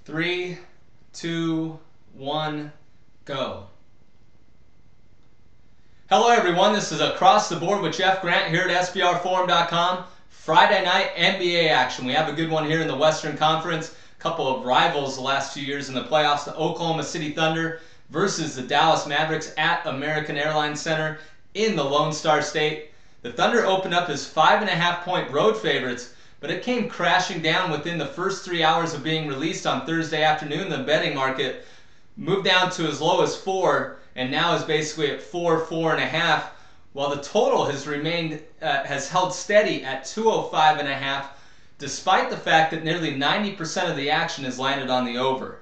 3, 2, 1, go. Hello everyone, this is Across the Board with Jeff Grant here at SBRforum.com. Friday night NBA action. We have a good one here in the Western Conference. A couple of rivals the last few years in the playoffs. The Oklahoma City Thunder versus the Dallas Mavericks at American Airlines Center in the Lone Star State. The Thunder opened up as 5.5-point road favorites, but it came crashing down within the first 3 hours of being released on Thursday afternoon. The betting market moved down to as low as 4 and now is basically at 4.5, while the total has held steady at 205.5, despite the fact that nearly 90% of the action has landed on the over.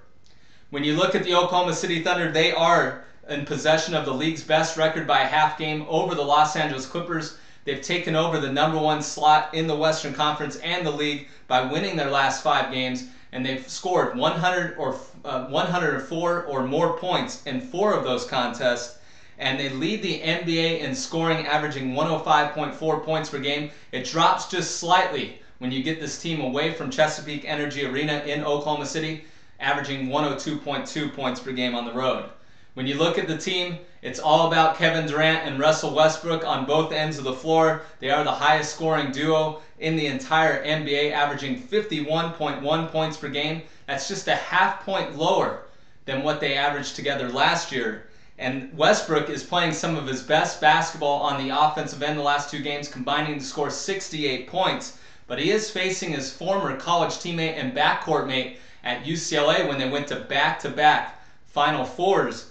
When you look at the Oklahoma City Thunder, they are in possession of the league's best record by a half game over the Los Angeles Clippers. They've taken over the #1 slot in the Western Conference and the league by winning their last 5 games, and they've scored 104 or more points in 4 of those contests, and they lead the NBA in scoring, averaging 105.4 points per game. It drops just slightly when you get this team away from Chesapeake Energy Arena in Oklahoma City, averaging 102.2 points per game on the road. When you look at the team, it's all about Kevin Durant and Russell Westbrook on both ends of the floor. They are the highest scoring duo in the entire NBA, averaging 51.1 points per game. That's just a half point lower than what they averaged together last year. And Westbrook is playing some of his best basketball on the offensive end the last 2 games, combining to score 68 points. But he is facing his former college teammate and backcourt mate at UCLA when they went to back-to-back Final Fours.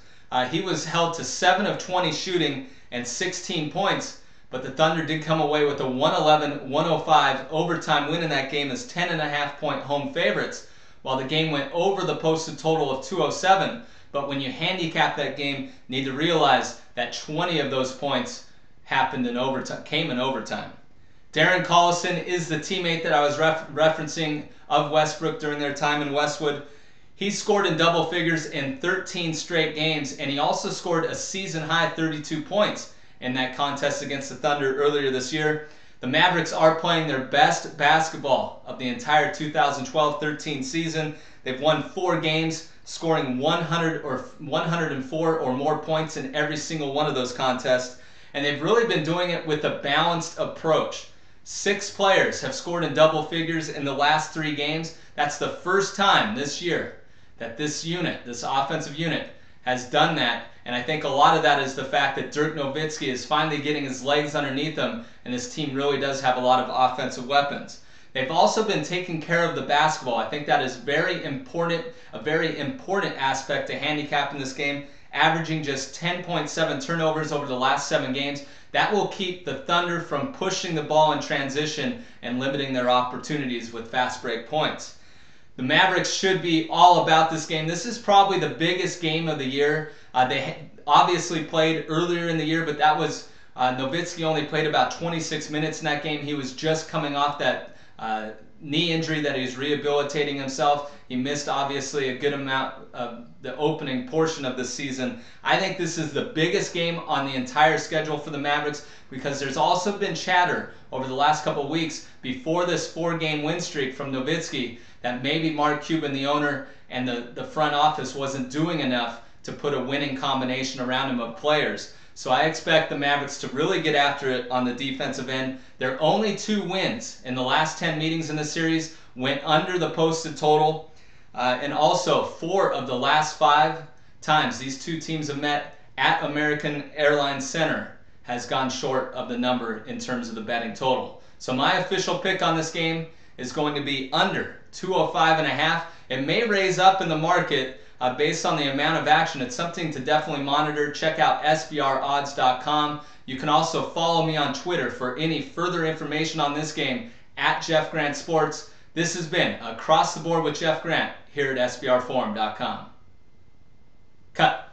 He was held to 7 of 20 shooting and 16 points, but the Thunder did come away with a 111-105 overtime win in that game as 10.5-point home favorites, while the game went over the posted total of 207. But when you handicap that game, you need to realize that 20 of those points came in overtime. Darren Collison is the teammate that I was referencing of Westbrook during their time in Westwood. He scored in double figures in 13 straight games, and he also scored a season-high 32 points in that contest against the Thunder earlier this year. The Mavericks are playing their best basketball of the entire 2012-13 season. They've won 4 games, scoring 104 or more points in every single one of those contests, and they've really been doing it with a balanced approach. 6 players have scored in double figures in the last 3 games. That's the first time this year that this offensive unit, has done that. And I think a lot of that is the fact that Dirk Nowitzki is finally getting his legs underneath him, and this team really does have a lot of offensive weapons. They've also been taking care of the basketball. I think that is a very important aspect to handicap in this game, averaging just 10.7 turnovers over the last 7 games. That will keep the Thunder from pushing the ball in transition and limiting their opportunities with fast break points. The Mavericks should be all about this game. This is probably the biggest game of the year. They obviously played earlier in the year, but that was Nowitzki only played about 26 minutes in that game. He was just coming off that knee injury that he's rehabilitating himself. He missed obviously a good amount of the opening portion of the season. I think this is the biggest game on the entire schedule for the Mavericks, because there's also been chatter over the last couple of weeks before this 4-game win streak from Nowitzki that maybe Mark Cuban, the owner, and the front office wasn't doing enough to put a winning combination around him of players. So I expect the Mavericks to really get after it on the defensive end. Their only 2 wins in the last 10 meetings in the series went under the posted total. And also 4 of the last 5 times these 2 teams have met at American Airlines Center has gone short of the number in terms of the betting total. So my official pick on this game is going to be under 205.5. It may raise up in the market based on the amount of action. It's something to definitely monitor. Check out SBRodds.com. You can also follow me on Twitter for any further information on this game at Jeff Grant Sports. This has been Across the Board with Jeff Grant here at SBRforum.com. Cut.